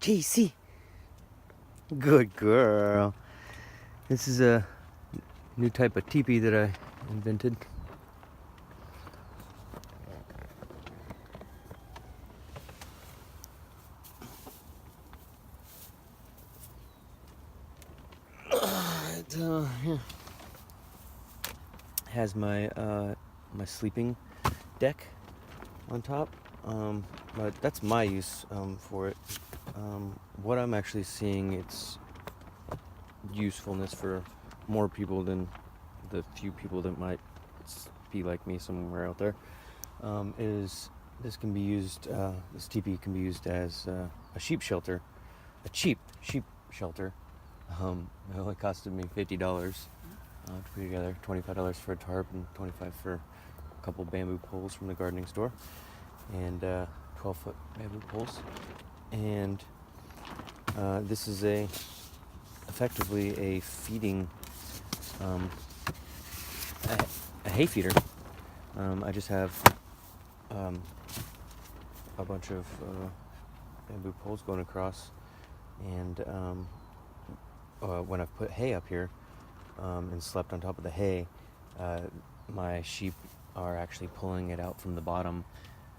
JC. Good girl. This is a new type of teepee that I invented. Here. Has my my sleeping deck on top, but that's my use for it. What I'm actually seeing its usefulness for more people than the few people that might be like me somewhere out there, is this can be used, this teepee can be used as a sheep shelter, a cheap sheep shelter. It only costed me $50 to put together, $25 for a tarp and $25 for a couple bamboo poles from the gardening store, and 12-foot bamboo poles. And this is effectively a feeding, a hay feeder. I just have a bunch of bamboo poles going across, and when I've put hay up here and slept on top of the hay, my sheep are actually pulling it out from the bottom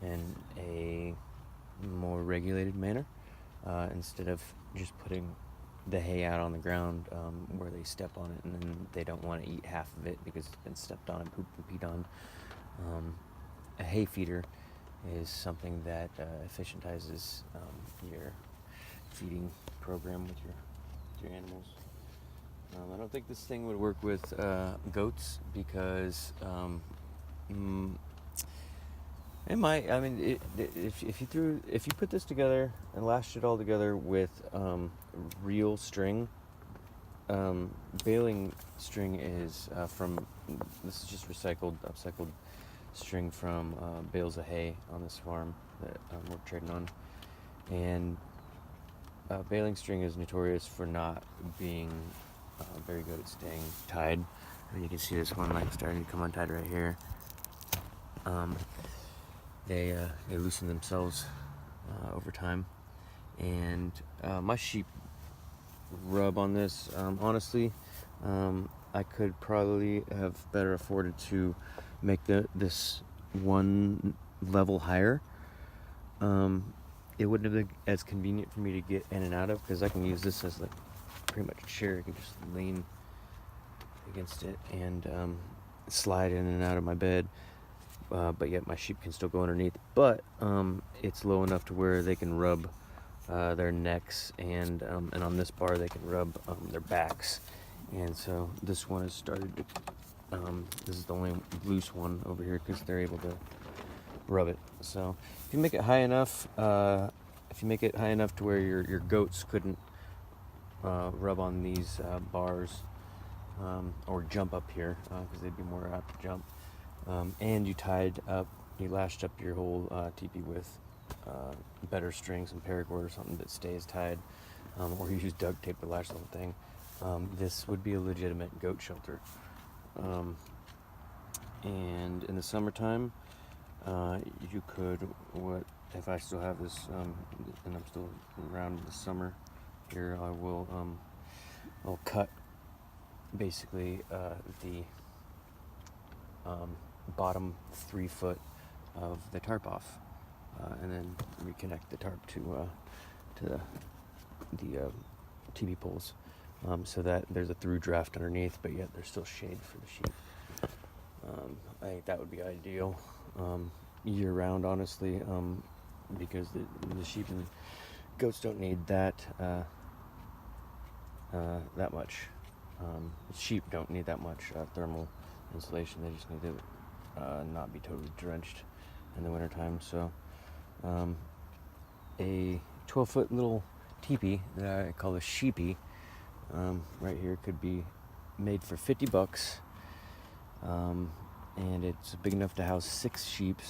in a more regulated manner, instead of just putting the hay out on the ground where they step on it and then they don't want to eat half of it because it's been stepped on and pooped and peed on. A hay feeder is something that efficientizes your feeding program with your animals. I don't think this thing would work with goats because it might. I mean, if you put this together and lashed it all together with real string, baling string is this is just upcycled string from bales of hay on this farm that we're trading on, and baling string is notorious for not being very good at staying tied. You can see this one like starting to come untied right here. They loosen themselves over time, and my sheep rub on this. Honestly, I could probably have better afforded to make this one level higher. It wouldn't have been as convenient for me to get in and out of, because I can use this as like pretty much a chair. I can just lean against it and slide in and out of my bed, but yet my sheep can still go underneath. But it's low enough to where they can rub their necks, and on this bar they can rub their backs. And so this one has started to, this is the only loose one over here because they're able to rub it. So if you make it high enough, to where your goats couldn't rub on these bars or jump up here, because they'd be more apt to jump, and you lashed up your whole teepee with better string, some paracord or something that stays tied, or you use duct tape to lash the whole thing, this would be a legitimate goat shelter. And in the summertime, you could, if I still have this, and I'm still around in the summer here, I'll cut basically the bottom 3 foot of the tarp off, and then reconnect the tarp to the TV poles, so that there's a through draft underneath, but yet there's still shade for the sheep. I think that would be ideal year round, honestly, because the sheep and goats don't need that much. Sheep don't need that much thermal insulation. They just need to not be totally drenched in the wintertime. So a 12-foot little teepee that I call a sheepy, right here, could be made for $50, and it's big enough to house 6 sheep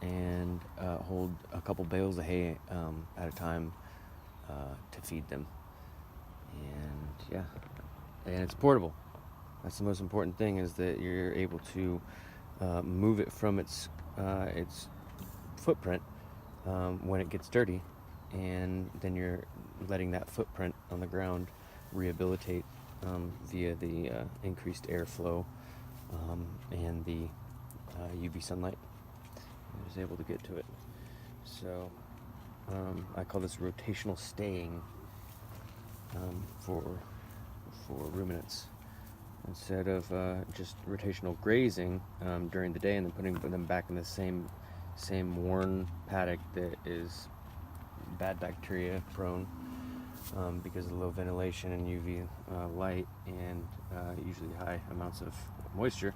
and hold a couple bales of hay at a time to feed them. And yeah, and it's portable. That's the most important thing, is that you're able to move it from its footprint when it gets dirty, and then you're letting that footprint on the ground rehabilitate via the increased airflow and the UV sunlight. I was able to get to it. So I call this rotational staying for ruminants, instead of just rotational grazing during the day and then putting them back in the same worn paddock that is bad bacteria prone because of low ventilation and UV light and usually high amounts of moisture,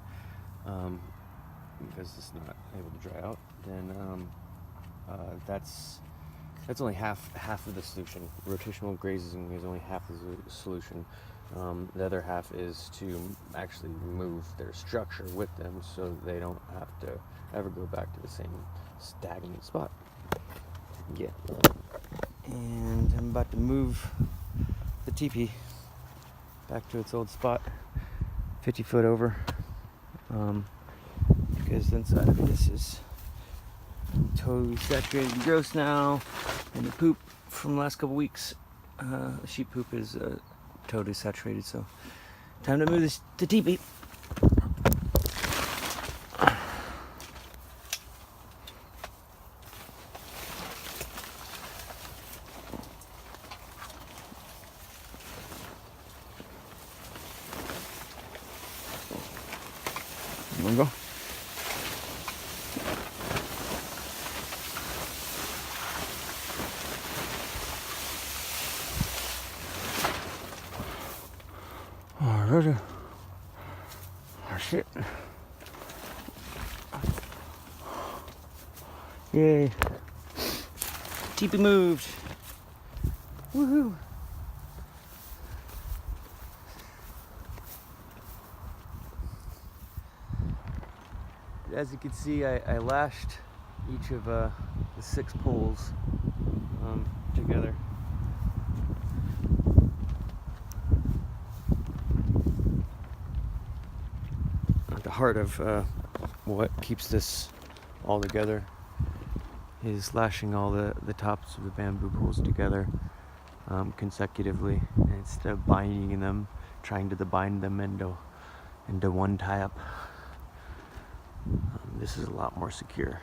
because it's not able to dry out. Then that's only half of the solution. Rotational grazing is only half of the solution. The other half is to actually move their structure with them so they don't have to ever go back to the same stagnant spot. Yeah. And I'm about to move the teepee back to its old spot, 50 foot over, because the inside of this is totally saturated and gross now, and the poop from the last couple weeks, sheep poop is totally saturated, so time to move this to teepee. You wanna go? Alright. Oh shit. Yay. Teepee moved. Woohoo. As you can see, I lashed each of the 6 poles together. At the heart of what keeps this all together is lashing all the tops of the bamboo poles together consecutively, instead of binding them, trying to bind them into one tie-up. This is a lot more secure.